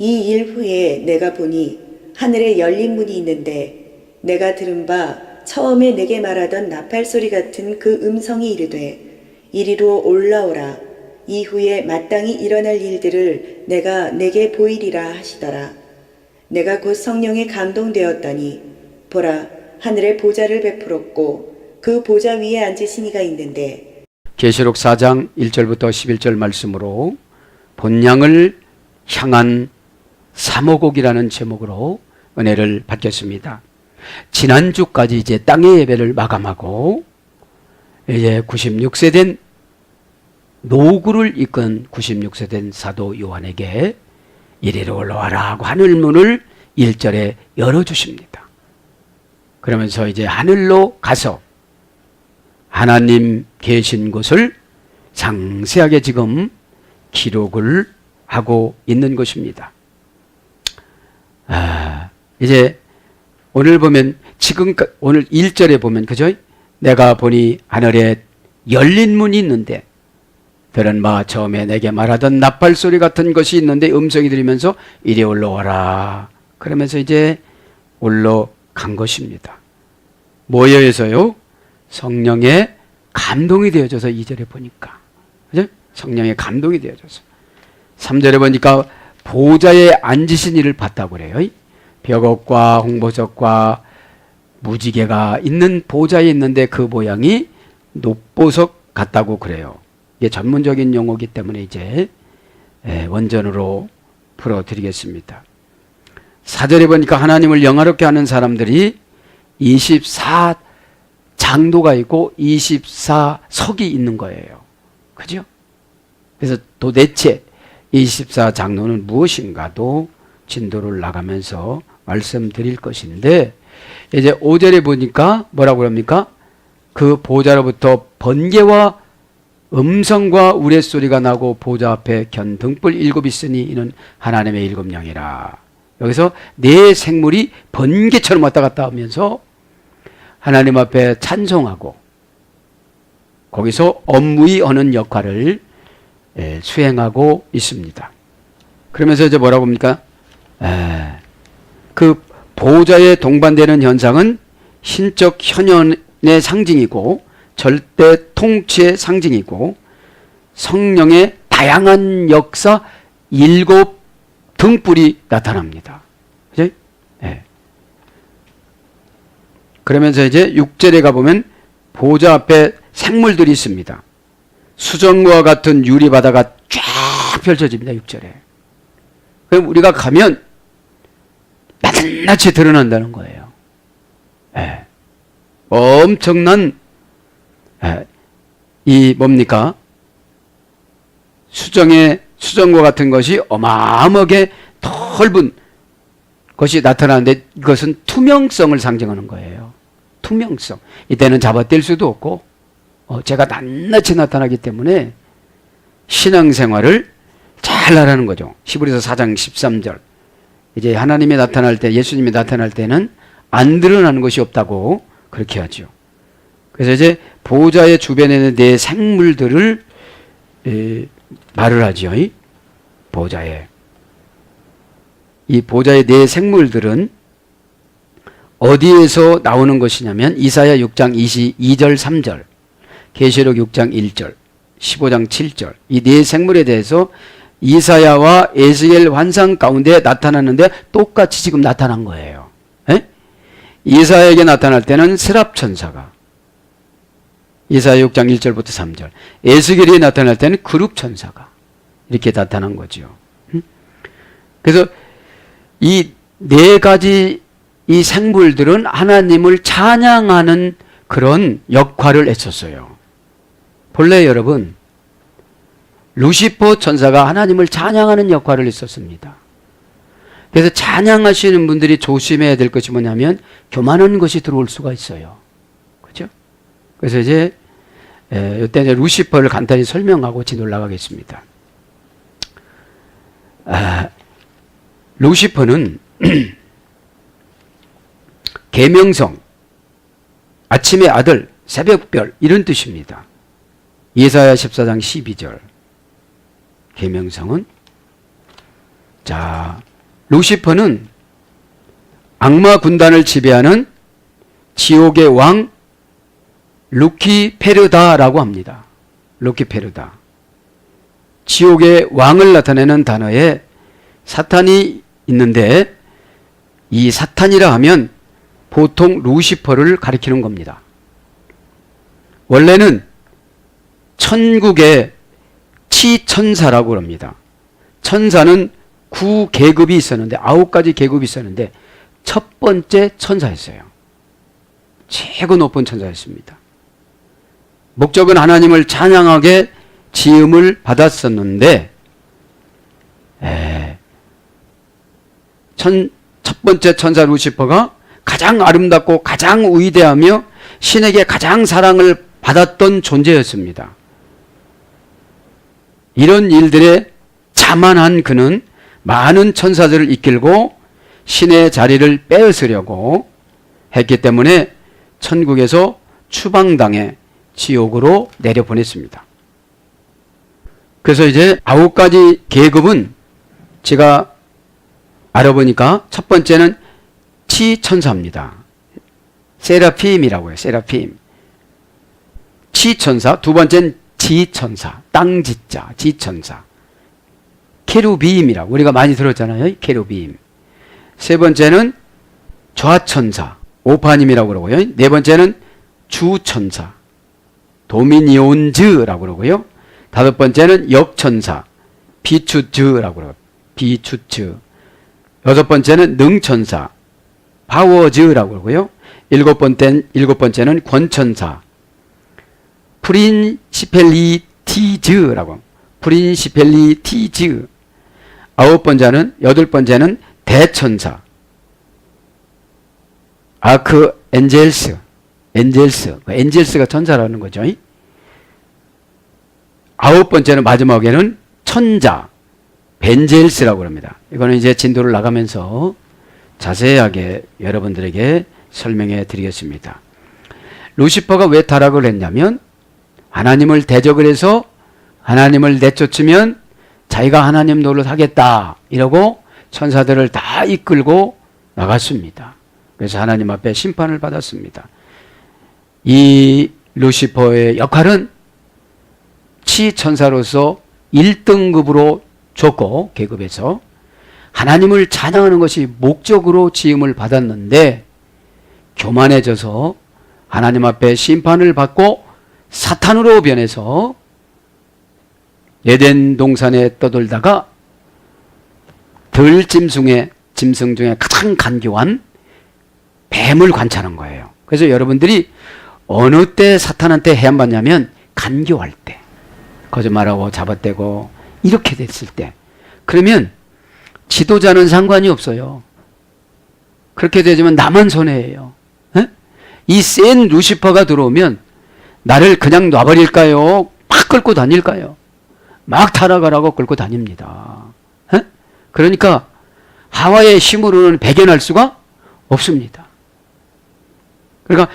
이 일 후에 내가 보니 하늘에 열린 문이 있는데 내가 들은 바 처음에 내게 말하던 나팔 소리 같은 그 음성이 이르되 이리로 올라오라. 이후에 마땅히 일어날 일들을 내가 내게 보이리라 하시더라. 내가 곧 성령에 감동되었더니 보라, 하늘에 보좌를 베풀었고 그 보좌 위에 앉으신 이가 있는데. 계시록 4장 1절부터 11절 말씀으로 본향을 향한 사모곡이라는 제목으로 은혜를 받겠습니다. 지난주까지 이제 땅의 예배를 마감하고 이제 96세 된 노구를 이끈 96세 된 사도 요한에게 이리로 올라와라 하고 하늘문을 1절에 열어주십니다. 그러면서 이제 하늘로 가서 하나님 계신 곳을 상세하게 지금 기록을 하고 있는 것입니다. 이제 오늘 보면 지금 오늘 1절에 보면 그죠? 내가 보니 하늘에 열린 문이 있는데 들은 바 처음에 내게 말하던 나팔 소리 같은 것이 있는데 음성이 들리면서 이리 올라와라. 그러면서 이제 올라간 것입니다. 뭐여에서요? 성령의 감동이 되어져서 2절에 보니까 그죠? 성령의 감동이 되어져서 3절에 보니까 보좌에 앉으신 이를 봤다고 그래요. 벽옥과 홍보석과 무지개가 있는 보좌에 있는데 그 모양이 녹보석 같다고 그래요. 이게 전문적인 용어이기 때문에 이제 원전으로 풀어드리겠습니다. 4절에 보니까 하나님을 영화롭게 하는 사람들이 24장도가 있고 24석이 있는 거예요. 그죠? 그래서 도대체 24장로는 무엇인가도 진도를 나가면서 말씀드릴 것인데 이제 5절에 보니까 뭐라고 합니까? 그 보좌로부터 번개와 음성과 우레소리가 나고 보좌 앞에 견 등불 7이 있으니 이는 하나님의 7영이라. 여기서 네 생물이 번개처럼 왔다 갔다 하면서 하나님 앞에 찬송하고 거기서 업무의 하는 역할을 수행하고 있습니다. 그러면서 이제 뭐라고 합니까? 그 보좌에 동반되는 현상은 신적 현현의 상징이고 절대 통치의 상징이고 성령의 다양한 역사 7 등불이 나타납니다. 그죠? 그러면서 이제 6절에 가보면 보좌 앞에 생물들이 있습니다. 수정과 같은 유리바다가 쫙 펼쳐집니다. 6절에. 그럼 우리가 가면 낱낱이 드러난다는 거예요. 엄청난 이 뭡니까? 수정과 같은 것이 어마어마하게 넓은 것이 나타나는데 이것은 투명성을 상징하는 거예요. 투명성. 이때는 잡아뗄 수도 없고 제가 낱낱이 나타나기 때문에 신앙생활을 잘 하라는 거죠. 히브리서 4장 13절. 이제 하나님이 나타날 때, 예수님이 나타날 때는 안 드러나는 것이 없다고 그렇게 하죠. 그래서 이제 보좌의 주변에는 네 생물들을 말을 하죠. 보좌에. 이 보좌의 네 생물들은 어디에서 나오는 것이냐면 이사야 6장 22절 3절, 계시록 6장 1절, 15장 7절 이 네 생물에 대해서 이사야와 에스겔 환상 가운데 나타났는데 똑같이 지금 나타난 거예요. 이사야에게 나타날 때는 스랍 천사가, 이사야 6장 1절부터 3절, 에스겔이 나타날 때는 그룹 천사가 이렇게 나타난 거죠. 그래서 이 네 가지 이 생물들은 하나님을 찬양하는 그런 역할을 했었어요. 본래 여러분 루시퍼 천사가 하나님을 찬양하는 역할을 했었습니다. 그래서 찬양하시는 분들이 조심해야 될 것이 뭐냐면 교만한 것이 들어올 수가 있어요. 그죠? 그래서 이제 이때 이제 루시퍼를 간단히 설명하고 진도를 나가겠습니다. 루시퍼는 계명성, 아침의 아들, 새벽별 이런 뜻입니다. 예사야 14장 12절. 계명성은 자 루시퍼는 악마 군단을 지배하는 지옥의 왕 루키페르다라고 합니다. 루키페르다. 지옥의 왕을 나타내는 단어에 사탄이 있는데 이 사탄이라 하면 보통 루시퍼를 가리키는 겁니다. 원래는 천국의 치천사라고 합니다. 천사는 9계급이 있었는데 9가지 계급이 있었는데 첫 번째 천사였어요. 최고 높은 천사였습니다. 목적은 하나님을 찬양하게 지음을 받았었는데 첫 번째 천사 루시퍼가 가장 아름답고 가장 위대하며 신에게 가장 사랑을 받았던 존재였습니다. 이런 일들에 자만한 그는 많은 천사들을 이끌고 신의 자리를 빼앗으려고 했기 때문에 천국에서 추방당해 지옥으로 내려보냈습니다. 그래서 이제 9가지 계급은 제가 알아보니까 첫 번째는 치천사입니다. 세라핌이라고 해요. 세라핌. 치천사. 두 번째는 지천사. 땅지자. 지천사. 케루빔이라고 우리가 많이 들었잖아요. 케루빔. 세 번째는 좌천사. 오파님이라고 그러고요. 네 번째는 주천사. 도미니온즈라고 그러고요. 다섯 번째는 역천사. 비추즈라고 그러고 비추즈. 여섯 번째는 능천사. 파워즈라고 그러고요. 일곱 번째는 권천사. 프린시펠리티즈라고. 프린시펠리티즈. 여덟 번째는 대천사. 엔젤스. 엔젤스가 천사라는 거죠. 아홉 번째는 마지막에는 천자. 벤젤스라고 합니다. 이거는 이제 진도를 나가면서 자세하게 여러분들에게 설명해 드리겠습니다. 루시퍼가 왜 타락을 했냐면 하나님을 대적을 해서 하나님을 내쫓으면 자기가 하나님 노릇 하겠다 이러고 천사들을 다 이끌고 나갔습니다. 그래서 하나님 앞에 심판을 받았습니다. 이 루시퍼의 역할은 치천사로서 1등급으로 줬고 계급에서 하나님을 찬양하는 것이 목적으로 지음을 받았는데 교만해져서 하나님 앞에 심판을 받고 사탄으로 변해서 에덴 동산에 떠돌다가 짐승 중에 가장 간교한 뱀을 관찰한 거예요. 그래서 여러분들이 어느 때 사탄한테 해안받냐면 간교할 때, 거짓말하고 잡아떼고 이렇게 됐을 때, 그러면 지도자는 상관이 없어요. 그렇게 되지만 나만 손해예요. 이 센 루시퍼가 들어오면 나를 그냥 놔버릴까요? 막 끌고 다닐까요? 막 타락하라고 끌고 다닙니다. 그러니까 하와의 힘으로는 배견할 수가 없습니다. 그러니까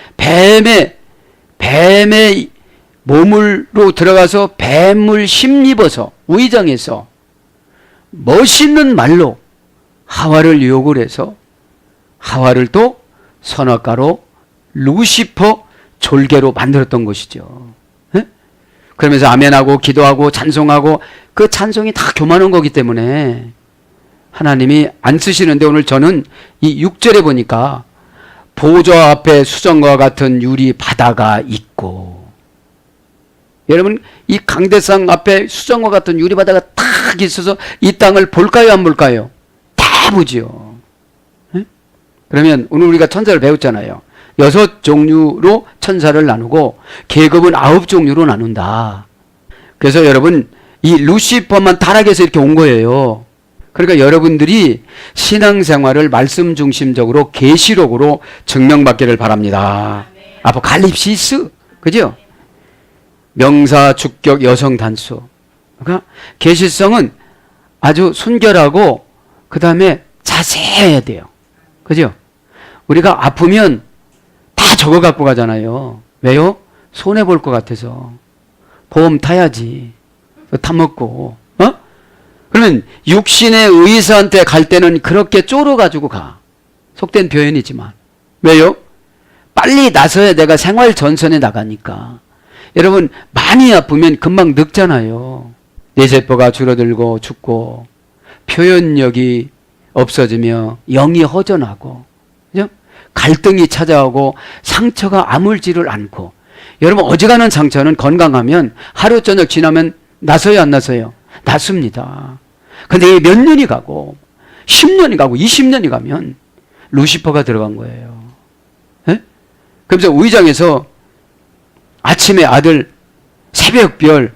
뱀의 몸으로 들어가서 뱀을 힘입어서 위장해서 멋있는 말로 하와를 유혹을 해서 하와를 또 선악과로 루시퍼 졸개로 만들었던 것이죠. 그러면서 아멘하고 기도하고 찬송하고 그 찬송이 다 교만한 거기 때문에 하나님이 안 쓰시는데 오늘 저는 이 6절에 보니까 보좌 앞에 수정과 같은 유리 바다가 있고, 여러분 이 강대상 앞에 수정과 같은 유리 바다가 딱 있어서 이 땅을 볼까요 안 볼까요? 다 보지요. 그러면 오늘 우리가 천사를 배웠잖아요. 6종류로 천사를 나누고 계급은 9종류로 나눈다. 그래서 여러분 이 루시퍼만 타락해서 이렇게 온 거예요. 그러니까 여러분들이 신앙생활을 말씀 중심적으로 계시록으로 증명받기를 바랍니다. 아포칼립시스, 그죠? 명사, 주격, 여성, 단수. 그러니까 계시성은 아주 순결하고 그 다음에 자세해야 돼요. 그죠? 우리가 아프면 다 적어 갖고 가잖아요. 왜요? 손해볼 것 같아서. 보험 타야지. 타먹고. 그러면 육신의 의사한테 갈 때는 그렇게 쫄아가지고 가. 속된 표현이지만. 왜요? 빨리 나서야 내가 생활 전선에 나가니까. 여러분, 많이 아프면 금방 늙잖아요. 뇌세포가 줄어들고 죽고, 표현력이 없어지며 영이 허전하고, 그죠? 갈등이 찾아오고, 상처가 아물지를 않고. 여러분, 어지간한 상처는 건강하면 하루 저녁 지나면 나서요, 안 나서요? 낫습니다. 근데 이게 몇 년이 가고 10년이 가고 20년이 가면 루시퍼가 들어간 거예요. 예? 그래서 의장에서 아침에 아들 새벽별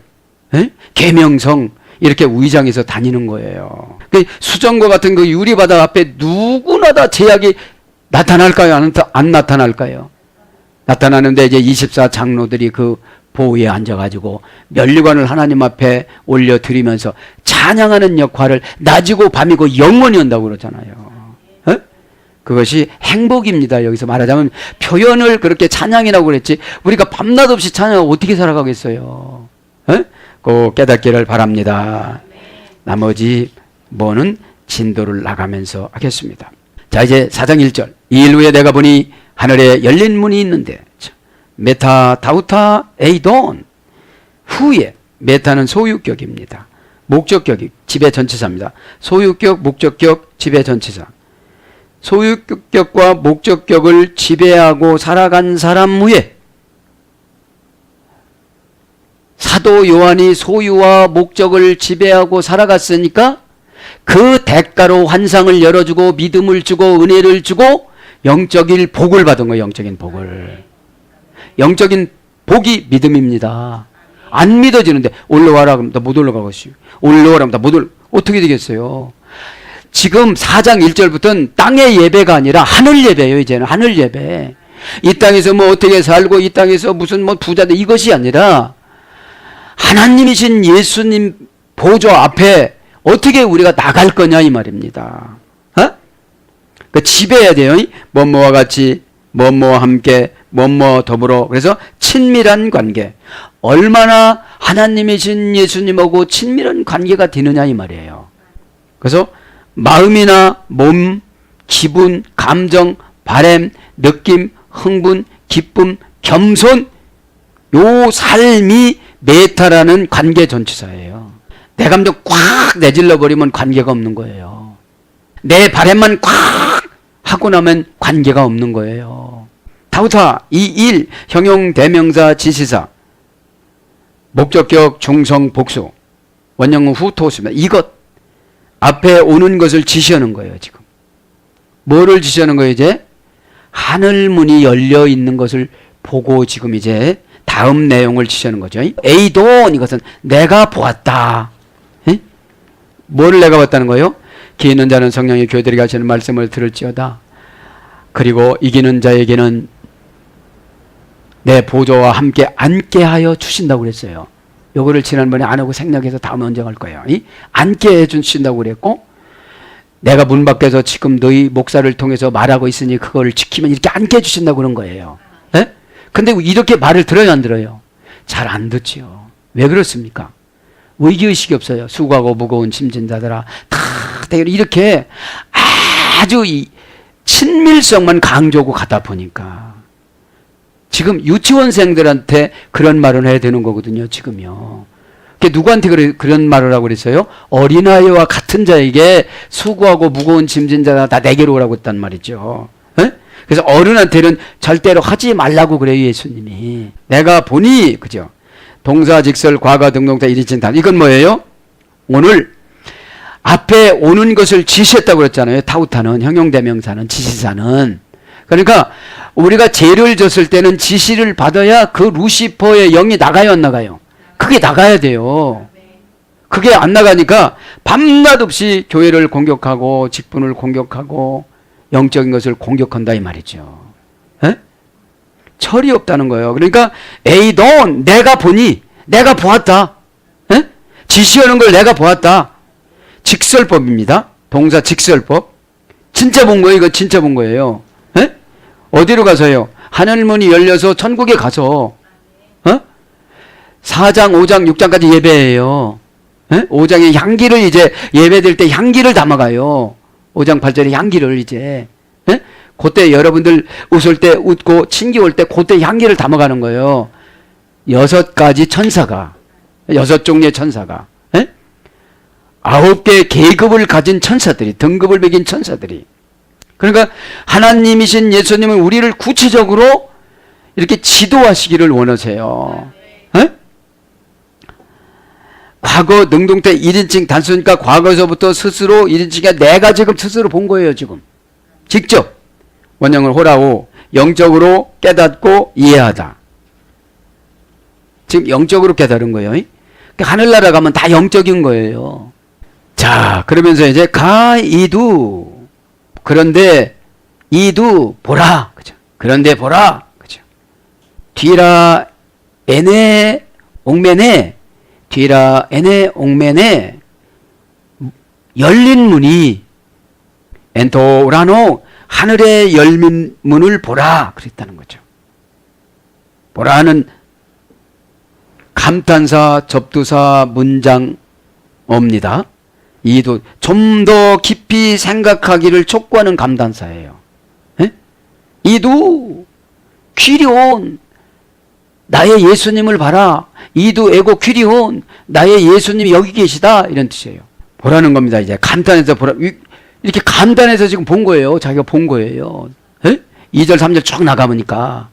예? 계명성 이렇게 의장에서 다니는 거예요. 수정과 같은 그 유리바닥 앞에 누구나 다 제약이 나타날까요? 안 나타날까요? 나타나는데 이제 24 장로들이 그 보호에 앉아가지고 면류관을 하나님 앞에 올려드리면서 찬양하는 역할을 낮이고 밤이고 영원히 한다고 그러잖아요. 에? 그것이 행복입니다. 여기서 말하자면 표현을 그렇게 찬양이라고 그랬지 우리가 밤낮 없이 찬양하고 어떻게 살아가겠어요. 에? 꼭 깨닫기를 바랍니다. 나머지 뭐는 진도를 나가면서 하겠습니다. 자, 이제 4장 1절. 이 일 후에 내가 보니 하늘에 열린 문이 있는데 메타 다우타 에이돈 후에 메타는 소유격입니다. 목적격이 지배전치사입니다. 소유격, 목적격, 지배전치사. 소유격과 목적격을 지배하고 살아간 사람 후에 사도 요한이 소유와 목적을 지배하고 살아갔으니까 그 대가로 환상을 열어주고 믿음을 주고 은혜를 주고 영적인 복을 받은 거예요. 영적인 복을. 영적인 복이 믿음입니다. 안 믿어지는데 올라와라 그러면 다 못 올라가겠어요. 올라와라 그러면 다 못 올라. 어떻게 되겠어요? 지금 4장 1절부터는 땅의 예배가 아니라 하늘 예배예요. 이제는 하늘 예배. 이 땅에서 뭐 어떻게 살고 이 땅에서 무슨 뭐 부자들 이것이 아니라 하나님이신 예수님 보좌 앞에 어떻게 우리가 나갈 거냐 이 말입니다. 어? 그 지배해야 돼요. 뭐뭐와 같이 뭐뭐와 함께 뭐뭐 더불어. 그래서 친밀한 관계. 얼마나 하나님이신 예수님하고 친밀한 관계가 되느냐 이 말이에요. 그래서 마음이나 몸, 기분, 감정, 바램, 느낌, 흥분, 기쁨, 겸손 요 삶이 메타라는 관계 전치사예요. 내 감정 꽉 내질러 버리면 관계가 없는 거예요. 내 바램만 꽉 하고 나면 관계가 없는 거예요. 다우타, 이 일, 형용, 대명사, 지시사, 목적격, 중성, 복수, 원형은 후토수입니다. 이것, 앞에 오는 것을 지시하는 거예요, 지금. 뭐를 지시하는 거예요, 이제? 하늘문이 열려 있는 것을 보고 지금 이제 다음 내용을 지시하는 거죠. 에이돈, 이것은 내가 보았다. 에? 뭐를 내가 봤다는 거예요? 기 있는 자는 성령이 교회들에게 하시는 말씀을 들을지어다. 그리고 이기는 자에게는 내 보좌와 함께 앉게 하여 주신다고 그랬어요. 요거를 지난번에 안 하고 생략해서 다음에 언제 갈 거예요. 앉게 해 주신다고 그랬고 내가 문 밖에서 지금 너희 목사를 통해서 말하고 있으니 그걸 지키면 이렇게 앉게 해 주신다고 그런 거예요. 네? 근데 이렇게 말을 들어요, 안 들어요? 잘 안 듣지요. 왜 그렇습니까? 위기의식이 없어요. 수고하고 무거운 짐진 자들아 다 이렇게 아주 이 친밀성만 강조하고 가다 보니까 지금 유치원생들한테 그런 말을 해야 되는 거거든요. 지금요. 누구한테 그런 말을 하고 그랬어요? 어린아이와 같은 자에게 수고하고 무거운 짐진 자가 다 내게로 오라고 했단 말이죠. 에? 그래서 어른한테는 절대로 하지 말라고 그래요. 예수님이. 내가 보니 그죠? 동사, 직설, 과거, 등동사, 일인칭, 이건 뭐예요? 오늘 앞에 오는 것을 지시했다고 그랬잖아요. 타우타는, 형용대명사는, 지시사는. 그러니까 우리가 죄를 졌을 때는 지시를 받아야 그 루시퍼의 영이 나가요, 안 나가요? 그게 나가야 돼요. 그게 안 나가니까 밤낮 없이 교회를 공격하고 직분을 공격하고 영적인 것을 공격한다 이 말이죠. 에? 철이 없다는 거예요. 그러니까 에이돈, 내가 보니, 내가 보았다. 에? 지시하는 걸 내가 보았다. 직설법입니다. 동사 직설법. 진짜 본 거예요. 이거 진짜 본 거예요. 에? 어디로 가서요? 하늘문이 열려서 천국에 가서 4장, 5장, 6장까지 예배해요. 5장의 향기를 이제 예배드릴 때 향기를 담아가요. 5장 8절에 향기를 이제. 그때 여러분들 웃을 때 웃고 친기 올 때 그때 향기를 담아가는 거예요. 6가지 천사가, 6종류의 천사가, 9개의 계급을 가진 천사들이, 등급을 매긴 천사들이. 그러니까 하나님이신 예수님은 우리를 구체적으로 이렇게 지도하시기를 원하세요. 과거 능동태 1인칭 단수니까 과거에서부터 스스로 1인칭이야 내가 지금 스스로 본 거예요. 지금 직접 원형을 호라오, 영적으로 깨닫고 이해하다. 지금 영적으로 깨달은 거예요. 그러니까 하늘나라 가면 다 영적인 거예요. 자, 그러면서 이제 가이두, 그런데 이두 보라, 그죠? 그런데 보라, 그죠? 뒤라 에네 옥면에, 뒤라 에네 옥면에 열린 문이, 엔토라노, 하늘의 열린 문을 보라 그랬다는 거죠. 보라는 감탄사, 접두사, 문장어입니다. 이도 좀 더 깊이 생각하기를 촉구하는 감탄사예요. 이도 퀴리온, 나의 예수님을 봐라. 이도 에고 퀴리온, 나의 예수님이 여기 계시다, 이런 뜻이에요. 보라는 겁니다. 이제 감탄해서 보라, 이렇게 감탄해서 지금 본 거예요. 자기가 본 거예요. 2절 3절 쭉 나가보니까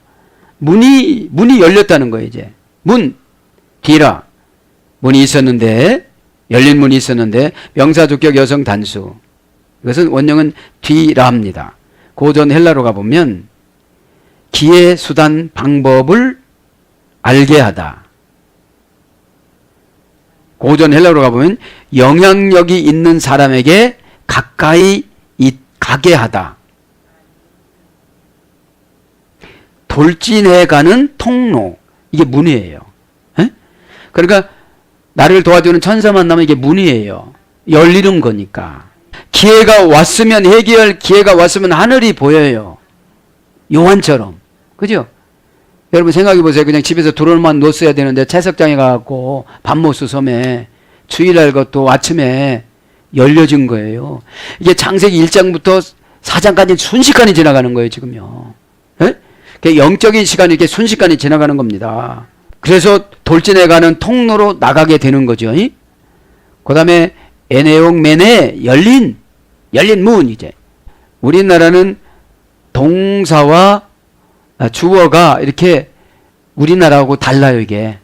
문이 열렸다는 거예요. 이제 문, 디라, 문이 있었는데, 열린 문이 있었는데, 명사주격 여성 단수, 이것은 원형은 뒤라합니다. 고전 헬라로 가보면 기회, 수단, 방법을 알게 하다. 고전 헬라로 가보면 영향력이 있는 사람에게 가까이 가게 하다. 돌진해가는 통로, 이게 문이에요. 그러니까 나를 도와주는 천사 만나면 이게 문이에요. 열리는 거니까. 기회가 왔으면, 해결 기회가 왔으면 하늘이 보여요. 요한처럼. 그죠? 여러분 생각해 보세요. 그냥 집에서 드론만 놓았어야 되는데 채석장에 가갖고 밤모스 섬에 주일날 것도 아침에 열려진 거예요. 이게 창세기 1장부터 4장까지 순식간에 지나가는 거예요, 지금요. 영적인 시간이 이렇게 순식간에 지나가는 겁니다. 그래서 돌진해가는 통로로 나가게 되는 거죠. 그 다음에 에네옥맨에 열린 문. 이제 우리나라는 동사와 주어가 이렇게 우리나라하고 달라요. 이게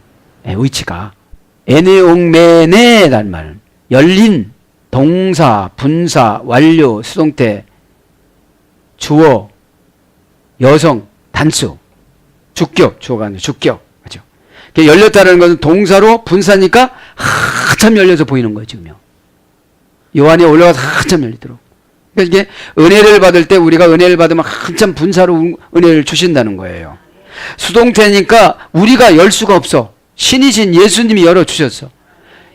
위치가. 에네옥맨에 라는 말, 열린, 동사, 분사, 완료, 수동태, 주어, 여성, 단수, 주격, 주어가 아니라 주격. 그죠? 열렸다는 것은 동사로 분사니까 한참 열려서 보이는 거예요, 지금요. 요한이 올라가서 한참 열리도록. 그러니까 이게 은혜를 받을 때 우리가 은혜를 받으면 한참 분사로 은혜를 주신다는 거예요. 수동태니까 우리가 열 수가 없어. 신이신 예수님이 열어주셨어.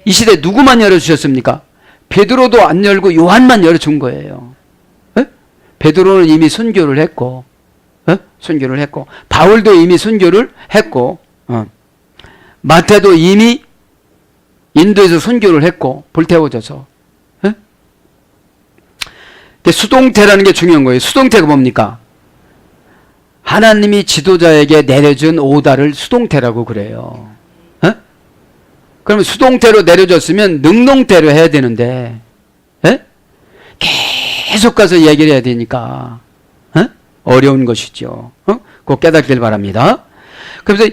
이 시대 누구만 열어주셨습니까? 베드로도 안 열고 요한만 열어준 거예요. 베드로는 이미 순교를 했고, 순교를 했고, 바울도 이미 순교를 했고, 마태도 이미 인도에서 순교를 했고, 불태워져서. 수동태라는 게 중요한 거예요. 수동태가 뭡니까? 하나님이 지도자에게 내려준 오다를 수동태라고 그래요. 그러면 수동태로 내려줬으면 능동태로 해야 되는데, 계속 가서 얘기를 해야 되니까, 어려운 것이죠. 꼭 깨닫길 바랍니다. 그래서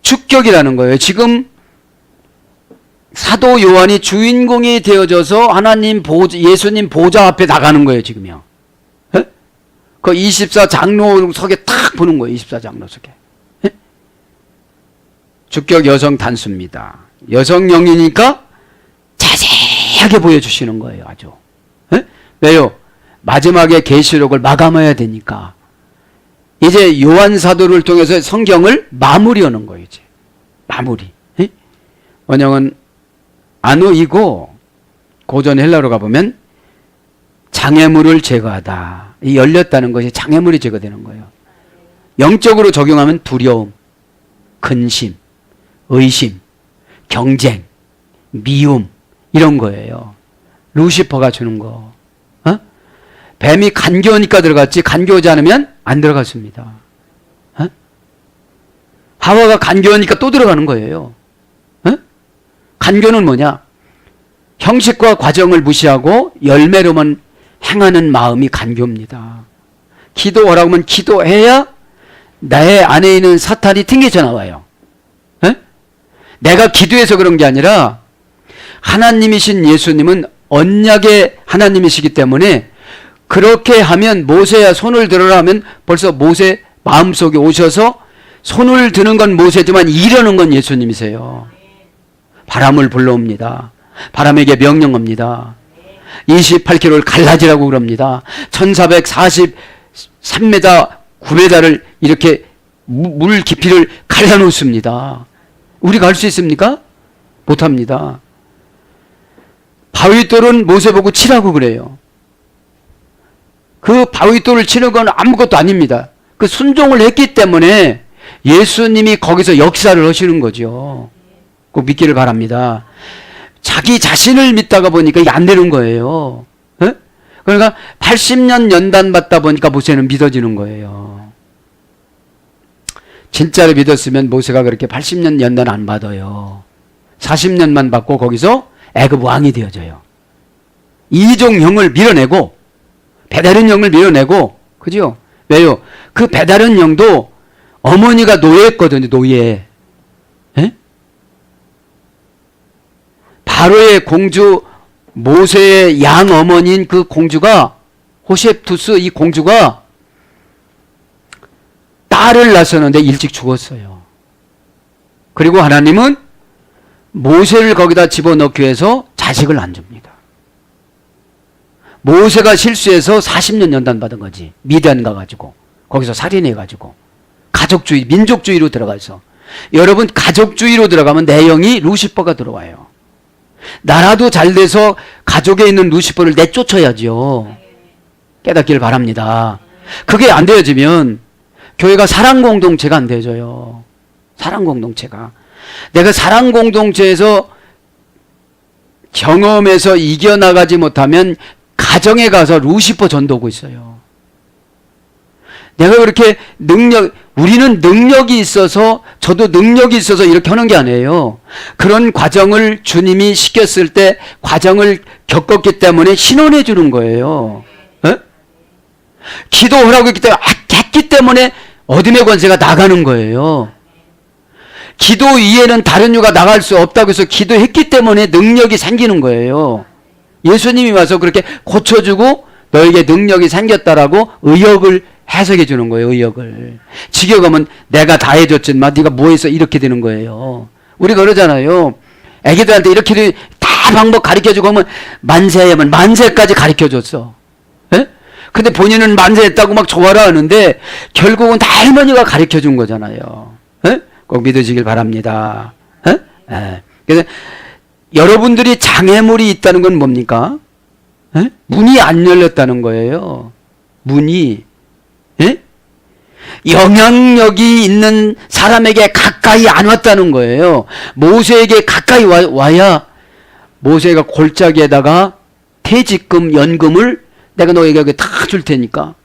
주격이라는 거예요. 지금 사도 요한이 주인공이 되어져서 하나님 보좌, 예수님 보좌 앞에 나가는 거예요, 지금요. 그 24장로석에 탁 보는 거예요, 24장로석에. 주격 여성 단수입니다. 여성령이니까 자세하게 보여주시는 거예요, 아주. 왜요? 마지막에 계시록을 마감해야 되니까. 이제 요한 사도를 통해서 성경을 마무리하는 거예요, 이제. 마무리. 원형은 안우이고, 고전 헬라로 가보면 장애물을 제거하다. 이 열렸다는 것이 장애물이 제거되는 거예요. 영적으로 적용하면 두려움, 근심, 의심, 경쟁, 미움, 이런 거예요. 루시퍼가 주는 거. 어? 뱀이 간교하니까 들어갔지 간교하지 않으면 안 들어갔습니다. 어? 하와가 간교하니까 또 들어가는 거예요. 어? 간교는 뭐냐? 형식과 과정을 무시하고 열매로만 행하는 마음이 간교입니다. 기도하라고 하면 기도해야 나의 안에 있는 사탄이 튕겨져 나와요. 에? 내가 기도해서 그런 게 아니라 하나님이신 예수님은 언약의 하나님이시기 때문에 그렇게 하면 모세야 손을 들어라 하면 벌써 모세 마음속에 오셔서 손을 드는 건 모세지만 이러는 건 예수님이세요. 바람을 불러옵니다. 바람에게 명령합니다. 28km를 갈라지라고 그럽니다. 1443m 9m를 이렇게 물 깊이를 갈라놓습니다. 우리가 할 수 있습니까? 못합니다. 바위돌은 모세 보고 치라고 그래요. 그 바위돌을 치는 건 아무것도 아닙니다. 그 순종을 했기 때문에 예수님이 거기서 역사를 하시는 거죠. 꼭 믿기를 바랍니다. 자기 자신을 믿다가 보니까 이게 안 되는 거예요. 에? 그러니까 80년 연단 받다 보니까 모세는 믿어지는 거예요. 진짜로 믿었으면 모세가 그렇게 80년 연단 안 받아요. 40년만 받고 거기서 애굽 왕이 되어져요. 이종형을 밀어내고 배다른 영을 밀어내고, 그죠? 왜요? 그 배다른 영도 어머니가 노예였거든요. 노예. 에? 바로의 공주 모세의 양 어머니인 그 공주가 호셉투스 이 공주가 딸을 낳았었는데 일찍 죽었어요. 그리고 하나님은 모세를 거기다 집어넣기 위해서 자식을 안 줍니다. 모세가 실수해서 40년 연단 받은 거지. 미디안 가가지고 거기서 살인해가지고 가족주의 민족주의로 들어가서 여러분 가족주의로 들어가면 내 영이 루시퍼가 들어와요. 나라도 잘 돼서 가족에 있는 루시퍼를 내쫓아야죠. 깨닫기를 바랍니다. 그게 안 되어지면 교회가 사랑 공동체가 안 되어져요. 사랑 공동체가. 내가 사랑 공동체에서 경험해서 이겨나가지 못하면 가정에 가서 루시퍼 전도고 있어요. 내가 그렇게 우리는 능력이 있어서 저도 능력이 있어서 이렇게 하는 게 아니에요. 그런 과정을 주님이 시켰을 때 과정을 겪었기 때문에 신원해 주는 거예요. 에? 기도하라고 했기 때문에 어둠의 권세가 나가는 거예요. 기도 위에는 다른 유가 나갈 수 없다고 해서 기도했기 때문에 능력이 생기는 거예요. 예수님이 와서 그렇게 고쳐주고 너에게 능력이 생겼다라고 의역을 해석해 주는 거예요. 의역을. 지겨가면 내가 다 해줬지만 네가 뭐 해서 이렇게 되는 거예요. 우리가 그러잖아요. 애기들한테 이렇게 다 방법 가르쳐주고 하면 만세하면 만세까지 가르쳐줬어. 에? 근데 본인은 만세했다고 막 좋아라 하는데 결국은 다 할머니가 가르쳐준 거잖아요. 에? 꼭 믿으시길 바랍니다. 에? 에. 그래서 여러분들이 장애물이 있다는 건 뭡니까? 에? 문이 안 열렸다는 거예요. 문이. 에? 영향력이 있는 사람에게 가까이 안 왔다는 거예요. 모세에게 가까이 와야 모세가 골짜기에다가 퇴직금, 연금을 내가 너에게 다 줄 테니까.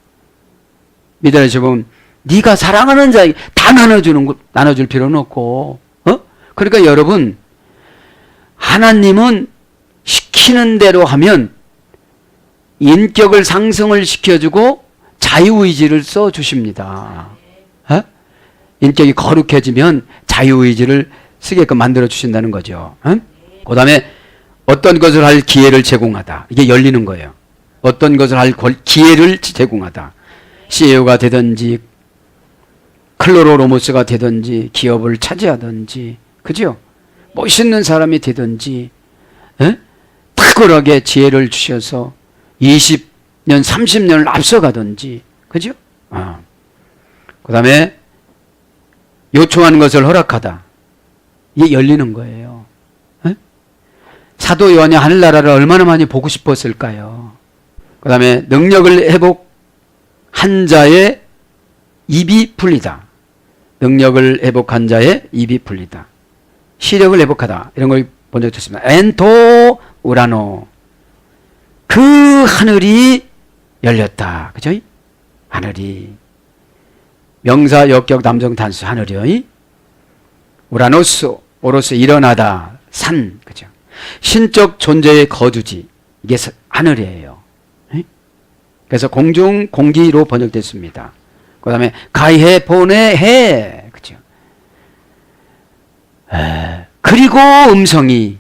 믿으시면 네가 사랑하는 자에게 다 나눠줄 필요는 없고. 그러니까 여러분 하나님은 시키는 대로 하면 인격을 상승을 시켜주고 자유의지를 써주십니다. 인격이 거룩해지면 자유의지를 쓰게끔 만들어주신다는 거죠. 그 다음에 어떤 것을 할 기회를 제공하다. 이게 열리는 거예요. 어떤 것을 할 기회를 제공하다. CEO가 되든지 클로로로모스가 되든지 기업을 차지하든지 그죠? 멋있는 사람이 되든지 탁월하게 지혜를 주셔서 20년 30년을 앞서가든지 그죠? 그 다음에 요청하는 것을 허락하다. 이게 열리는 거예요. 사도 요한이 하늘나라를 얼마나 많이 보고 싶었을까요? 그 다음에 능력을 회복한 자의 입이 풀리다. 능력을 회복한 자의 입이 풀리다. 시력을 회복하다. 이런 걸 본 적도 있습니다. 엔토 우라노. 그 하늘이 열렸다. 그죠? 하늘이. 명사, 역격, 남성, 단수, 하늘이요. 우라노스, 오로스, 일어나다, 산. 그죠? 신적 존재의 거주지. 이게 하늘이에요. 그래서 공중, 공기로 번역됐습니다. 그 다음에 가해, 보내, 해. 그죠? 그리고 음성이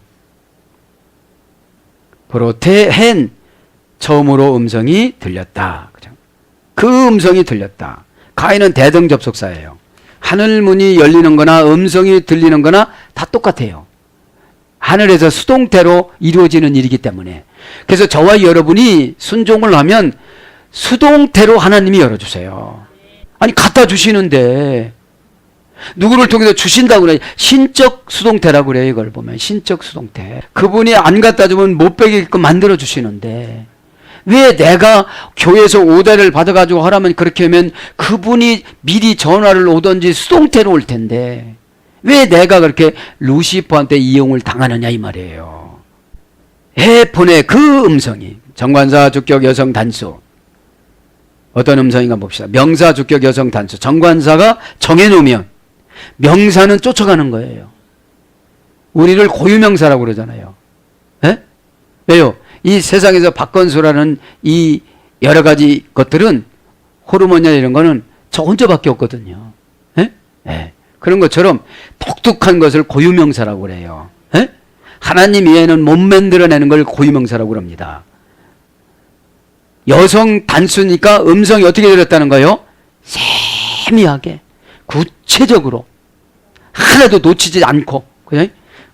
브로테, 헨. 처음으로 음성이 들렸다. 그죠? 그 음성이 들렸다. 가해는 대등접속사예요. 하늘 문이 열리는 거나 음성이 들리는 거나 다 똑같아요. 하늘에서 수동태로 이루어지는 일이기 때문에. 그래서 저와 여러분이 순종을 하면 수동태로 하나님이 열어주세요. 아니 갖다 주시는데 누구를 통해서 주신다고 그래요. 신적 수동태라고 그래요. 이걸 보면 신적 수동태. 그분이 안 갖다 주면 못 베게끔 만들어 주시는데 왜 내가 교회에서 오다를 받아가지고 하라면 그렇게 하면 그분이 미리 전화를 오든지 수동태로 올 텐데 왜 내가 그렇게 루시퍼한테 이용을 당하느냐 이 말이에요. 해폰의 그 음성이 정관사 주격 여성 단수. 어떤 음성인가 봅시다. 명사 주격 여성 단수. 정관사가 정해놓으면 명사는 쫓아가는 거예요. 우리를 고유명사라고 그러잖아요. 에? 왜요? 이 세상에서 박건수라는 이 여러 가지 것들은 호르몬이나 이런 거는 저 혼자밖에 없거든요. 에? 에. 그런 것처럼 독특한 것을 고유명사라고 그래요. 에? 하나님 이외에는 못 만들어내는 걸 고유명사라고 합니다. 여성 단수니까 음성이 어떻게 들렸다는 거예요? 세미하게 구체적으로 하나도 놓치지 않고. 그죠?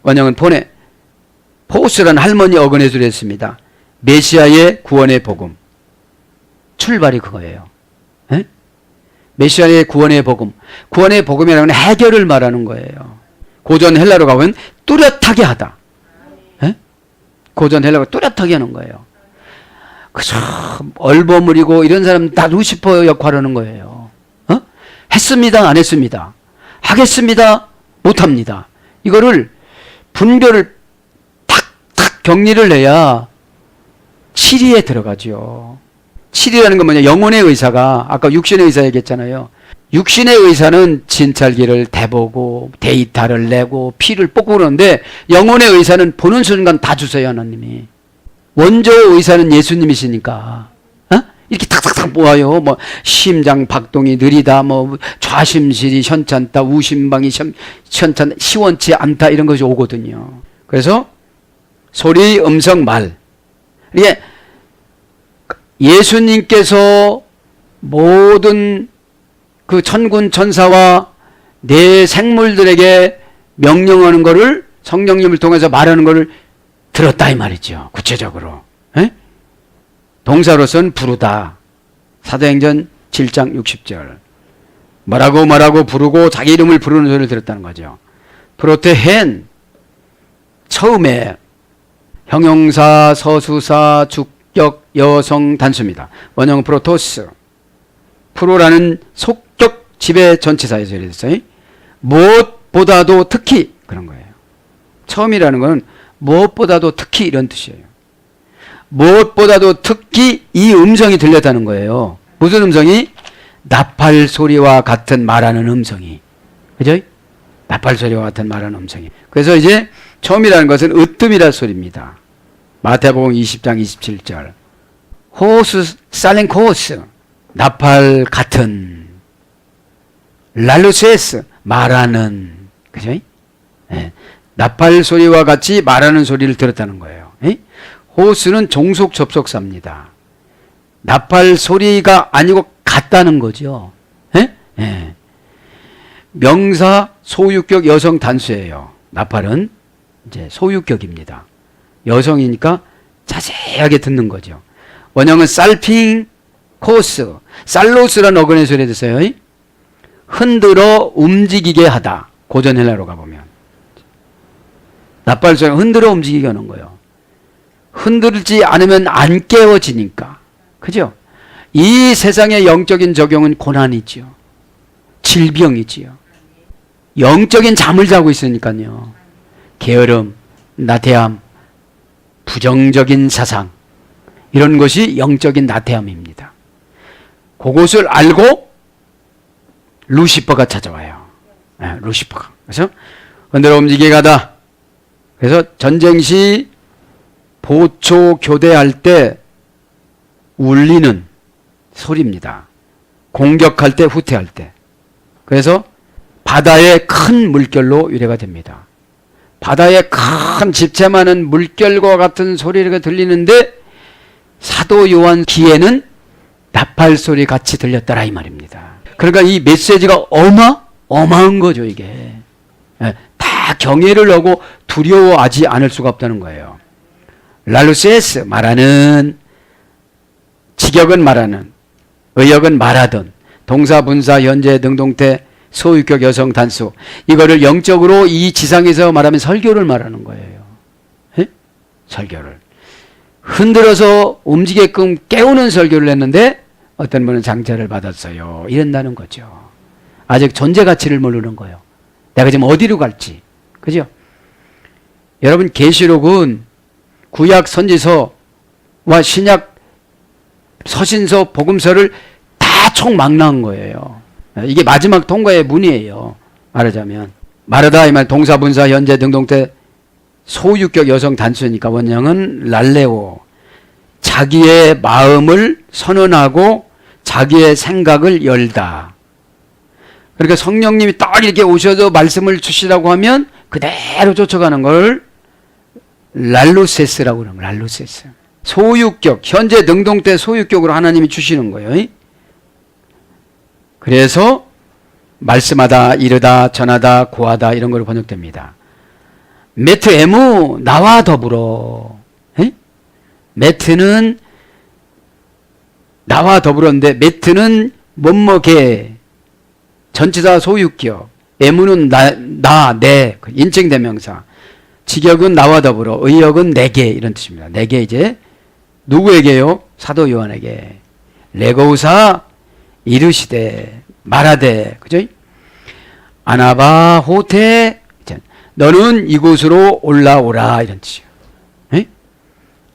원형은 보내. 포스라는 할머니 어근에서 했습니다. 메시아의 구원의 복음. 출발이 그거예요. 에? 메시아의 구원의 복음. 구원의 복음이라는 건 해결을 말하는 거예요. 고전 헬라로 가보면 뚜렷하게 하다. 에? 고전 헬라가 뚜렷하게 하는 거예요. 그저 얼버무리고 이런 사람 다 루시퍼 역할을 하는 거예요. 어? 했습니다. 안 했습니다. 하겠습니다. 못합니다. 이거를 분별을 탁탁 정리를 해야 치리에 들어가죠. 치리라는 건 뭐냐? 영혼의 의사가 아까 육신의 의사 얘기했잖아요. 육신의 의사는 진찰기를 대보고 데이터를 내고 피를 뽑고 그러는데 영혼의 의사는 보는 순간 다 주세요. 하나님이. 원조 의사는 예수님이시니까 이렇게 탁탁탁 모아요. 뭐 심장 박동이 느리다, 뭐 좌심실이 현찮다, 우심방이 현찮다, 시원치 않다 이런 것이 오거든요. 그래서 소리, 음성, 말. 이게 예수님께서 모든 그 천군 천사와 내 생물들에게 명령하는 것을 성령님을 통해서 말하는 것을 들었다 이 말이죠. 구체적으로. 에? 동사로서는 부르다. 사도행전 7장 60절. 말하고 부르고 자기 이름을 부르는 소리를 들었다는 거죠. 프로테헨. 처음에 형용사, 서수사, 주격, 여성, 단수입니다. 원형은 프로토스. 프로라는 속격 지배 전치사에서 이랬어요. 무엇보다도 특히 그런 거예요. 처음이라는 건 무엇보다도 특히 이런 뜻이에요. 무엇보다도 특히 이 음성이 들렸다는 거예요. 무슨 음성이? 나팔 소리와 같은 말하는 음성이. 그죠? 나팔 소리와 같은 말하는 음성이. 그래서 이제 처음이라는 것은 으뜸이라 소리입니다. 마태복음 20장 27절. 호스, 살렌코스. 나팔 같은. 랄루세스. 말하는. 그죠? 네. 나팔 소리와 같이 말하는 소리를 들었다는 거예요. 에? 호스는 종속 접속사입니다. 나팔 소리가 아니고 같다는 거죠. 에? 에. 명사 소유격 여성 단수예요. 나팔은 이제 소유격입니다. 여성이니까 자세하게 듣는 거죠. 원형은 살핑 코스, 살로스라는 어근의 소리를 듣어요. 흔들어 움직이게 하다. 고전 헬라로 가보면. 나팔 소리가 흔들어 움직이게 하는 거예요. 흔들지 않으면 안 깨워지니까. 그죠? 이 세상의 영적인 적용은 고난이지요. 질병이지요. 영적인 잠을 자고 있으니까요. 게으름, 나태함, 부정적인 사상, 이런 것이 영적인 나태함입니다. 그것을 알고 루시퍼가 찾아와요. 루시퍼가. 그래서 흔들어 움직이게 가다. 그래서 전쟁 시 보초 교대할 때 울리는 소리입니다. 공격할 때, 후퇴할 때. 그래서 바다의 큰 물결로 유래가 됩니다. 바다에 큰 집채 많은 물결과 같은 소리가 들리는데 사도 요한 귀에는 나팔 소리 같이 들렸더라 이 말입니다. 그러니까 이 메시지가 어마어마한 거죠 이게. 다 경외를 하고 두려워하지 않을 수가 없다는 거예요. 랄루세스 말하는, 직역은 말하는, 의역은 말하던, 동사, 분사, 현재, 능동태, 소유격, 여성, 단수, 이거를 영적으로 이 지상에서 말하면 설교를 말하는 거예요. 에? 설교를 흔들어서 움직이게끔 깨우는 설교를 했는데 어떤 분은 장자를 받았어요. 이런다는 거죠. 아직 존재 가치를 모르는 거예요. 내가 지금 어디로 갈지. 그죠? 여러분, 계시록은 구약 선지서와 신약 서신서, 복음서를 다 총망라한 거예요. 이게 마지막 통과의 문이에요. 말하자면. 말하다 이 말 동사, 분사, 현재, 능동태, 소유격, 여성, 단수니까 원형은 랄레오. 자기의 마음을 선언하고 자기의 생각을 열다. 그러니까 성령님이 딱 이렇게 오셔서 말씀을 주시라고 하면 그대로 쫓아가는 걸 랄루세스라고 그러는 거예요. 랄루세스. 소유격, 현재 능동태 소유격으로 하나님이 주시는 거예요. 그래서 말씀하다, 이르다, 전하다, 고하다 이런 걸로 번역됩니다. 메트 에무, 나와 더불어. 메트는 나와 더불어인데 메트는 뭐뭐게 전치사 소유격, 에무는 내 인칭 대명사, 직역은 나와 더불어, 의역은 내게 이런 뜻입니다. 내게 이제 누구에게요? 사도 요한에게. 레고우사 이르시되 말하되, 그죠? 아나바 호테, 너는 이곳으로 올라오라 이런 뜻이에요.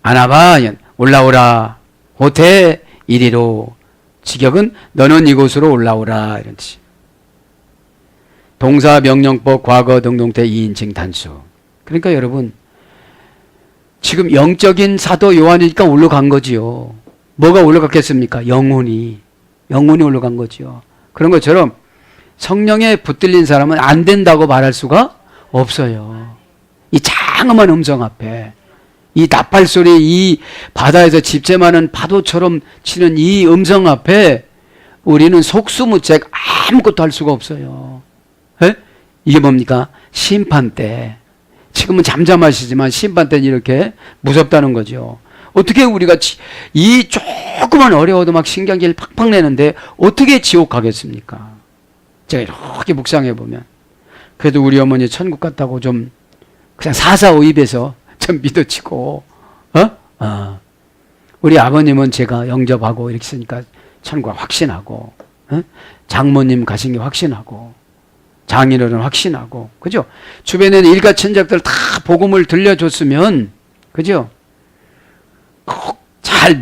아나바 올라오라, 호테 이리로, 직역은 너는 이곳으로 올라오라 이런 뜻이에요. 동사, 명령법, 과거, 능동태, 이인칭, 단수. 그러니까 여러분, 지금 영적인 사도 요한이니까 올라간 거지요. 뭐가 올라갔겠습니까? 영혼이 올라간 거지요. 그런 것처럼 성령에 붙들린 사람은 안 된다고 말할 수가 없어요. 이 장엄한 음성 앞에, 이 나팔 소리, 이 바다에서 집채 많은 파도처럼 치는 이 음성 앞에 우리는 속수무책 아무것도 할 수가 없어요. 에? 이게 뭡니까? 심판 때. 지금은 잠잠하시지만 심판 때는 이렇게 무섭다는 거죠. 어떻게 우리가 이 조그만 어려워도 막 신경질 팍팍 내는데 어떻게 지옥 가겠습니까? 제가 이렇게 묵상해 보면 그래도 우리 어머니 천국 갔다고 좀 그냥 사사오입에서 좀 믿어지고, 우리 아버님은 제가 영접하고 이렇게 쓰니까 천국 확신하고, 장모님 가신 게 확신하고, 장인어른 확신하고, 그죠? 주변에는 일가천작들 다 복음을 들려줬으면, 그죠? 잘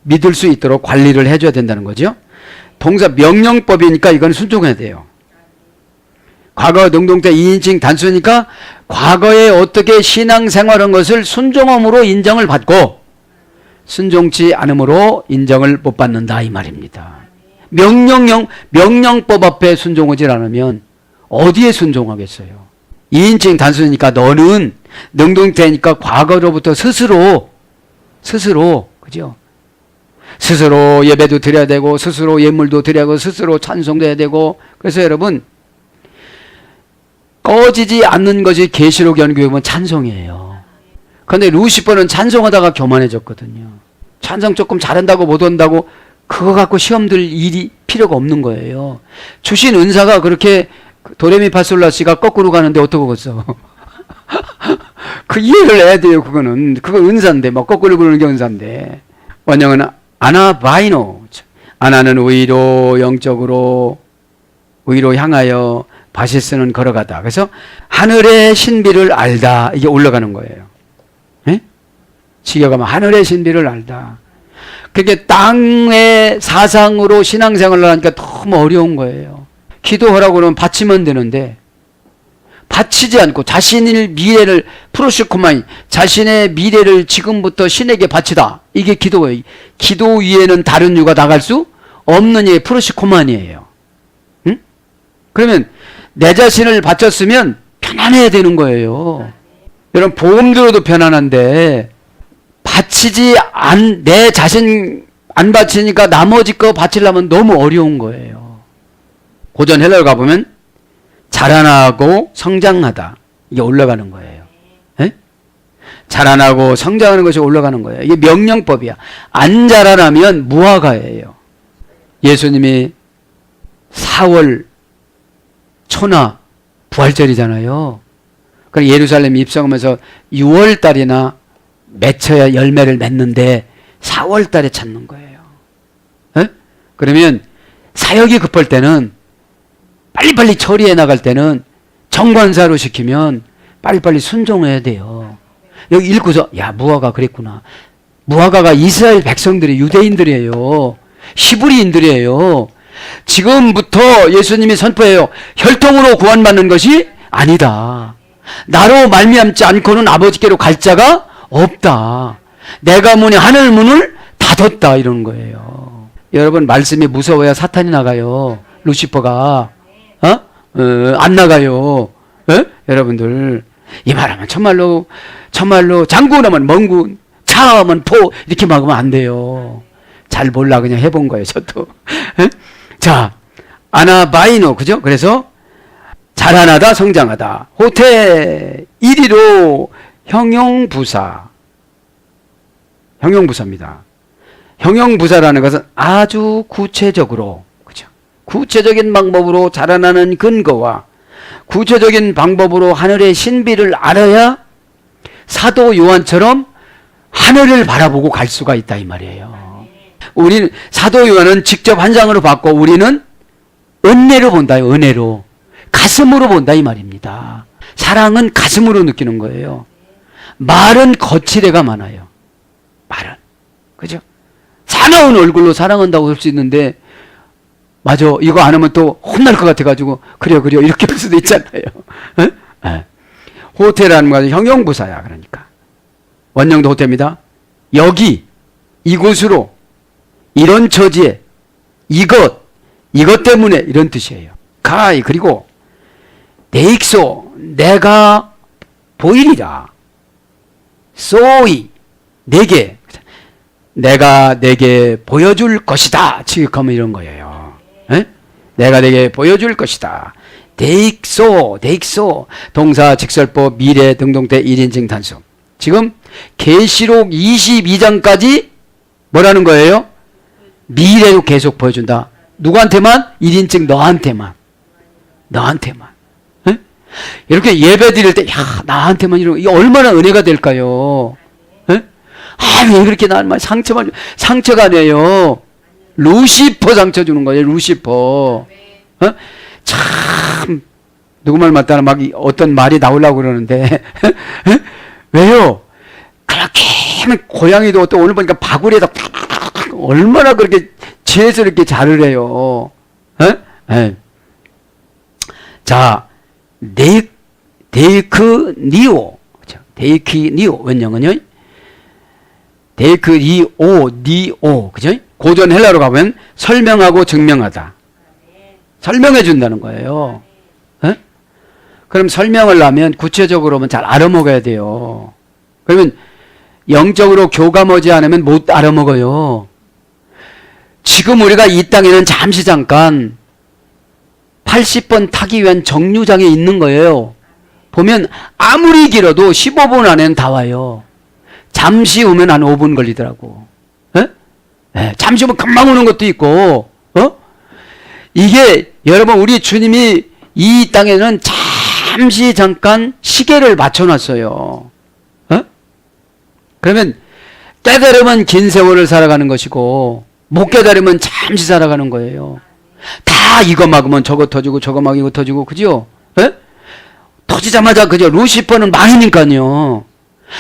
믿을 수 있도록 관리를 해줘야 된다는 거죠. 동사 명령법이니까 이건 순종해야 돼요. 과거, 능동태, 이인칭, 단수니까 과거에 어떻게 신앙생활한 것을 순종함으로 인정을 받고 순종치 않음으로 인정을 못 받는다 이 말입니다. 명령법 앞에 순종하지 않으면 어디에 순종하겠어요? 이인칭, 단수니까 너는, 능동태니까 과거로부터 스스로 그죠? 스스로 예배도 드려야 되고 스스로 예물도 드려야 되고 스스로 찬송도 해야 되고. 그래서 여러분, 꺼지지 않는 것이 계시록 연구해 보면 찬송이에요. 그런데 루시퍼는 찬송하다가 교만해졌거든요. 찬송 조금 잘한다고 못한다고 그거 갖고 시험 들 일이 필요가 없는 거예요. 주신 은사가 그렇게 도레미파솔라시가 거꾸로 가는데 어떡하겠어. 그 이해를 해야 돼요. 그거는. 그거 은사인데 막 거꾸로 부르는 게 은사인데. 원형은 아나바이노. 아나는 의로, 영적으로, 의로 향하여 바시스는 걸어가다. 그래서 하늘의 신비를 알다. 이게 올라가는 거예요. 에? 지겨 가면 하늘의 신비를 알다. 그렇게 땅의 사상으로 신앙생활을 하니까 너무 어려운 거예요. 기도하라고 그러면 바치면 되는데 바치지 않고 자신의 미래를 프로시코마이, 자신의 미래를 지금부터 신에게 바치다. 이게 기도예요. 기도 위에는 다른 이유가 나갈 수 없는 예 프로시코만이에요. 응? 그러면 내 자신을 바쳤으면 편안해야 되는 거예요. 여러분 보험 들어도 편안한데 내 자신 안 바치니까 나머지 거 바치려면 너무 어려운 거예요. 고전 헬라어 가보면 자라나고 성장하다. 이게 올라가는 거예요. 에? 자라나고 성장하는 것이 올라가는 거예요. 이게 명령법이야. 안 자라나면 무화과예요. 예수님이 4월 초나 부활절이잖아요. 그럼 예루살렘 입성하면서 6월 달이나 맺혀야 열매를 맺는데 4월 달에 찾는 거예요. 에? 그러면 사역이 급할 때는 빨리빨리 처리해 나갈 때는 정관사로 시키면 빨리빨리 순종해야 돼요. 여기 읽고서 야 무화과 그랬구나. 무화과가 이스라엘 백성들이 유대인들이에요. 히브리인들이에요. 지금부터 예수님이 선포해요. 혈통으로 구원받는 것이 아니다. 나로 말미암지 않고는 아버지께로 갈 자가 없다. 내가 문이 하늘 문을 닫았다 이러는 거예요. 여러분 말씀이 무서워야 사탄이 나가요. 루시퍼가 안 나가요. 에? 여러분들 이 말하면 참말로 장군하면 멍군, 차하면 포 이렇게 막으면 안 돼요. 잘 몰라 그냥 해본 거예요. 저도. 에? 자 아나바이노 그죠? 그래서 자라나다 성장하다. 호태 1위로 형용부사입니다. 형용부사라는 것은 아주 구체적으로 그죠? 구체적인 방법으로 자라나는 근거와 구체적인 방법으로 하늘의 신비를 알아야 사도 요한처럼 하늘을 바라보고 갈 수가 있다 이 말이에요. 우리는 사도 요한은 직접 환상으로 봤고 우리는 은혜로 본다요. 은혜로 가슴으로 본다 이 말입니다. 사랑은 가슴으로 느끼는 거예요. 말은 거칠애가 많아요. 말은 그죠? 사나운 얼굴로 사랑한다고 할 수 있는데 맞아 이거 안 하면 또 혼날 것 같아가지고 그래요 이렇게 할 수도 있잖아요. 네. 호태라는 것은 형용부사야. 그러니까 원형도 호태입니다. 여기 이곳으로 이런 처지에 이것 때문에 이런 뜻이에요. 가이 그리고 데익소 내가 보이리라. 소이 내가 내게 보여줄 것이다. 지극하면 이런 거예요. 에? 내가 내게 보여줄 것이다. 데익소 동사 직설법 미래 등동태 1인칭 단수. 지금 계시록 22장까지 뭐라는 거예요? 미래로 계속 보여준다. 누구한테만? 1인칭 너한테만. 에? 이렇게 예배 드릴 때 야 나한테만 이런 이게 얼마나 은혜가 될까요? 에? 왜 그렇게 나만 상처가 아니에요. 루시퍼 상처 주는 거예요. 루시퍼. 참 누구 말 맞다나 막 어떤 말이 나오려고 그러는데 왜요? 그렇게 고양이도 또 오늘 보니까 바구리에다 얼마나 그렇게 지혜스럽게 잘을 해요. 자 데이크니오 원형은요. 데이크니오 그죠? 고전 헬라로 가면 설명하고 증명하다. 설명해 준다는 거예요. 에? 그럼 설명을 하면 구체적으로 잘 알아먹어야 돼요. 그러면 영적으로 교감하지 않으면 못 알아먹어요. 지금 우리가 이 땅에는 잠깐 80번 타기 위한 정류장에 있는 거예요. 보면 아무리 길어도 15분 안에는 다 와요. 잠시 오면 한 5분 걸리더라고. 잠시 오면 금방 오는 것도 있고, 이게 여러분 우리 주님이 이 땅에는 잠깐 시계를 맞춰놨어요. 그러면 깨달으면 긴 세월을 살아가는 것이고 못 깨달으면 잠시 살아가는 거예요. 다 이거 막으면 저거 터지고 저거 막 이거 터지고 그죠? 터지자마자 그죠? 루시퍼는 망이니까요.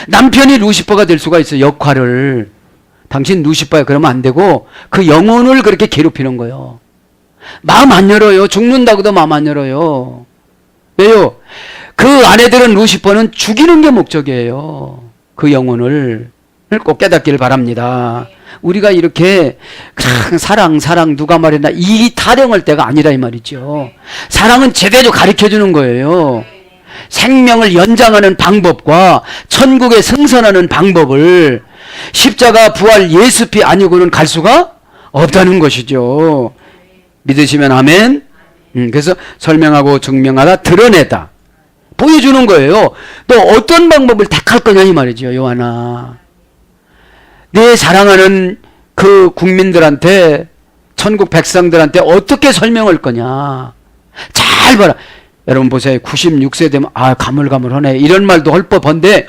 남편이 루시퍼가 될 수가 있어요. 역할을. 당신 루시퍼야 그러면 안 되고 그 영혼을 그렇게 괴롭히는 거예요. 마음 안 열어요. 죽는다고도 마음 안 열어요. 왜요? 그 아내들은 루시퍼는 죽이는 게 목적이에요. 그 영혼을 꼭 깨닫기를 바랍니다. 우리가 이렇게 사랑 누가 말했나 이 타령할 때가 아니라 이 말이죠. 사랑은 제대로 가르쳐주는 거예요. 생명을 연장하는 방법과 천국에 승선하는 방법을 십자가 부활 예수 피 아니고는 갈 수가 없다는 것이죠. 믿으시면 아멘. 그래서 설명하고 증명하다 드러내다 보여주는 거예요. 너 어떤 방법을 택할 거냐 이 말이죠. 요한아, 내 사랑하는 그 국민들한테 천국 백성들한테 어떻게 설명할 거냐. 잘 봐라. 여러분 보세요. 96세 되면 가물가물하네 이런 말도 할 법한데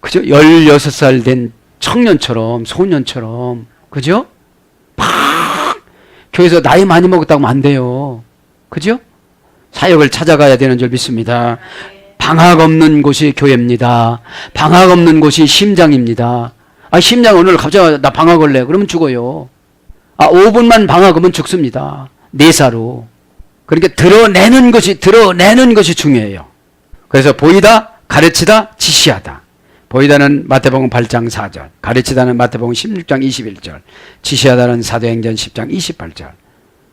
그죠? 16살 된 청년처럼 소년처럼 그죠? 막 교회에서 나이 많이 먹었다고 하면 안 돼요. 그죠? 사역을 찾아가야 되는 줄 믿습니다. 방학 없는 곳이 교회입니다. 방학 없는 곳이 심장입니다. 심장 오늘 갑자기 나 방학 올래 그러면 죽어요. 5분만 방학하면 죽습니다. 내사로. 그러니까 드러내는 것이 중요해요. 그래서 보이다, 가르치다, 지시하다. 보이다는 마태복음 8장 4절, 가르치다는 마태복음 16장 21절, 지시하다는 사도행전 10장 28절.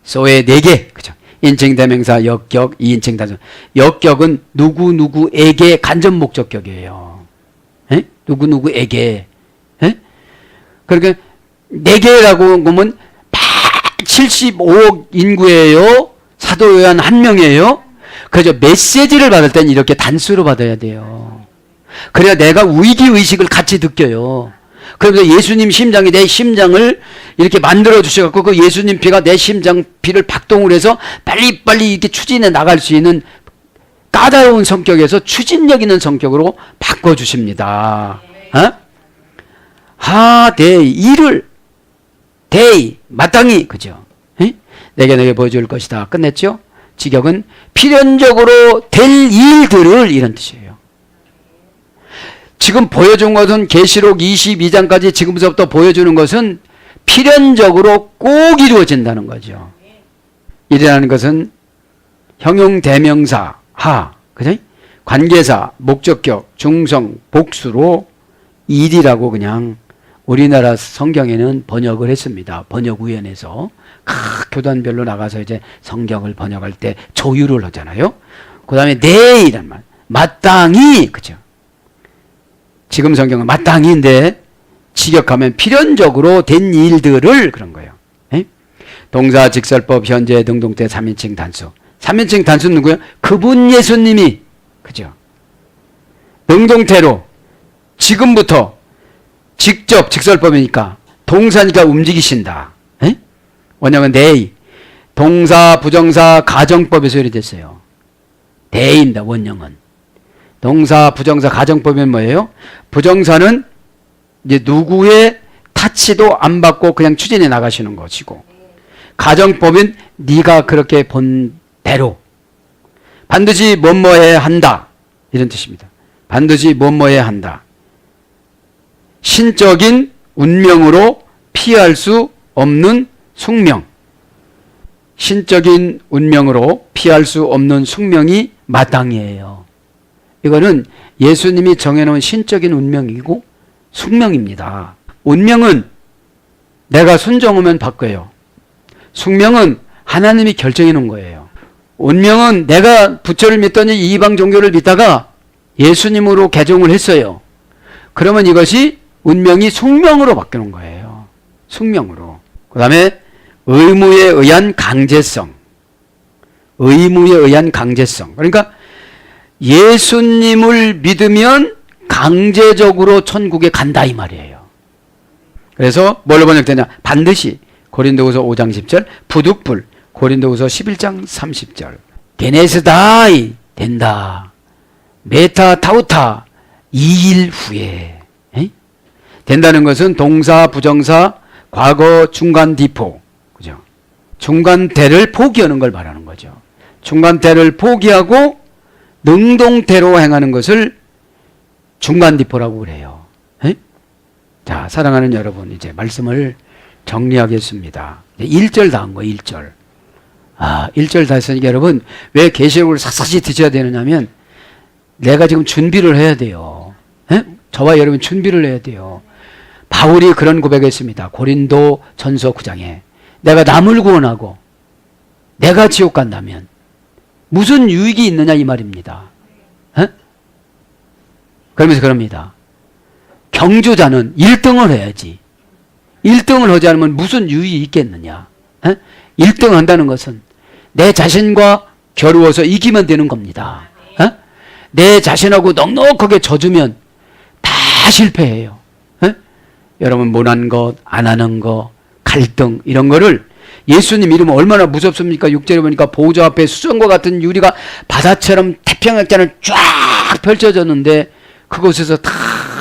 소의 4개, 그죠? 인칭 대명사 역격, 2인칭 단수. 역격은 누구에게 간접 목적격이에요. 에? 누구에게. 에? 그러니까 4개라고 하면 75억 인구예요. 사도 요한 1명이에요. 그래서 메시지를 받을 땐 이렇게 단수로 받아야 돼요. 그래야 내가 위기의식을 같이 느껴요. 그러면서 예수님 심장이 내 심장을 이렇게 만들어 주셔갖고 그 예수님 피가 내 심장 피를 박동을 해서 빨리빨리 이렇게 추진해 나갈 수 있는 까다로운 성격에서 추진력 있는 성격으로 바꿔주십니다. 대의, 마땅히, 그죠? 내게 보여줄 것이다. 끝냈죠? 직역은 필연적으로 될 일들을 이런 뜻이에요. 지금 보여준 것은 계시록 22장까지 지금부터 보여주는 것은 필연적으로 꼭 이루어진다는 거죠. 일이라는 것은 형용 대명사 그죠? 관계사, 목적격, 중성, 복수로 일이라고 그냥 우리나라 성경에는 번역을 했습니다. 번역위원회에서 각 교단별로 나가서 이제 성경을 번역할 때 조율을 하잖아요. 그 다음에 이란 말, 마땅히, 그죠? 지금 성경은 마땅히인데 직역하면 필연적으로 된 일들을 그런 거예요. 에? 동사, 직설법, 현재, 능동태, 3인칭 단수. 3인칭 단수는 누구예요? 그분 예수님이, 그죠? 능동태로 지금부터 직접 직설법이니까 동사니까 움직이신다. 에? 원형은 데이. 동사, 부정사, 가정법에서 유래됐어요. 데이입니다. 원형은. 동사, 부정사, 가정법은 뭐예요? 부정사는 이제 누구의 타치도 안 받고 그냥 추진해 나가시는 것이고, 가정법은 네가 그렇게 본 대로 반드시 뭐뭐해야 한다 이런 뜻입니다. 반드시 뭐뭐해야 한다. 신적인 운명으로 피할 수 없는 숙명. 신적인 운명으로 피할 수 없는 숙명이 마땅이에요. 이거는 예수님이 정해놓은 신적인 운명이고 숙명입니다. 운명은 내가 순종하면 바꿔요. 숙명은 하나님이 결정해 놓은 거예요. 운명은 내가 부처를 믿더니 이방 종교를 믿다가 예수님으로 개종을 했어요. 그러면 이것이 운명이 숙명으로 바뀌는 거예요. 숙명으로. 그 다음에 의무에 의한 강제성. 의무에 의한 강제성. 그러니까 예수님을 믿으면 강제적으로 천국에 간다 이 말이에요. 그래서 뭘로 번역되냐? 반드시 고린도후서 5장 10절, 부득불 고린도후서 11장 30절. 게네스다이 된다. 메타 타우타 2일 후에. 에? 된다는 것은 동사, 부정사, 과거, 중간, 디포. 그죠? 중간대를 포기하는 걸 말하는 거죠. 중간대를 포기하고 능동태로 행하는 것을 중간 디포라고 그래요. 에? 자, 사랑하는 여러분, 이제 말씀을 정리하겠습니다. 1절 다 한 거예요, 1절. 1절 다 했으니까 여러분, 왜 계시록을 샅샅이 드셔야 되느냐면, 내가 지금 준비를 해야 돼요. 에? 저와 여러분 준비를 해야 돼요. 바울이 그런 고백했습니다. 고린도 전서 9장에. 내가 남을 구원하고, 내가 지옥 간다면, 무슨 유익이 있느냐 이 말입니다. 에? 그러면서 그럽니다. 경주자는 1등을 해야지. 1등을 하지 않으면 무슨 유익이 있겠느냐. 에? 1등 한다는 것은 내 자신과 겨루어서 이기면 되는 겁니다. 에? 내 자신하고 넉넉하게 져주면 다 실패해요. 에? 여러분 못한 것, 안 하는 것, 갈등 이런 거를 예수님 이름은 얼마나 무섭습니까? 6절에 보니까 보좌 앞에 수정과 같은 유리가 바다처럼 태평양장을 쫙 펼쳐졌는데 그곳에서 다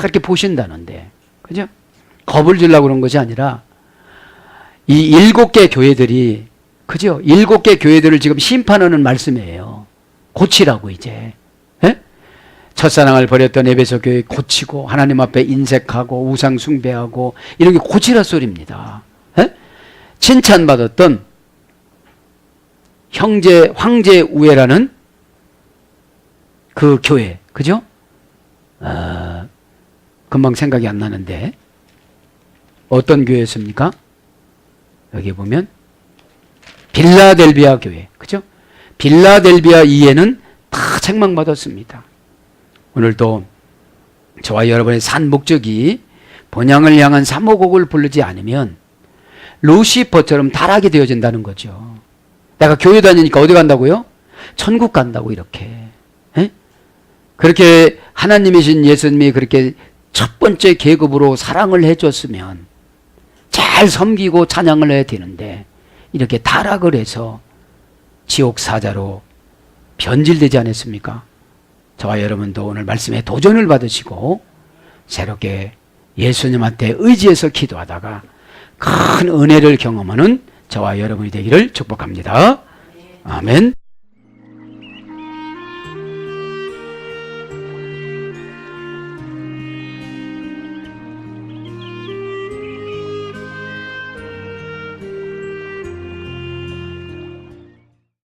이렇게 보신다는데, 그죠? 겁을 주려고 그런 것이 아니라 이 7개 교회들이, 그죠? 7개 교회들을 지금 심판하는 말씀이에요. 고치라고 이제. 에? 첫사랑을 버렸던 에베소 교회 고치고 하나님 앞에 인색하고 우상 숭배하고 이런 게 고치라 소리입니다. 에? 칭찬받았던 형제 황제 우애라는 그 교회, 그죠? 금방 생각이 안 나는데 어떤 교회였습니까? 여기 보면 빌라델비아 교회, 그죠? 빌라델비아 이에는 다 책망받았습니다. 오늘도 저와 여러분의 산 목적이 본향을 향한 사모곡을 부르지 않으면 루시퍼처럼 타락이 되어진다는 거죠. 내가 교회 다니니까 어디 간다고요? 천국 간다고 이렇게. 에? 그렇게 하나님이신 예수님이 그렇게 첫 번째 계급으로 사랑을 해줬으면 잘 섬기고 찬양을 해야 되는데 이렇게 타락을 해서 지옥 사자로 변질되지 않았습니까? 저와 여러분도 오늘 말씀에 도전을 받으시고 새롭게 예수님한테 의지해서 기도하다가 큰 은혜를 경험하는 저와 여러분이 되기를 축복합니다. 아멘.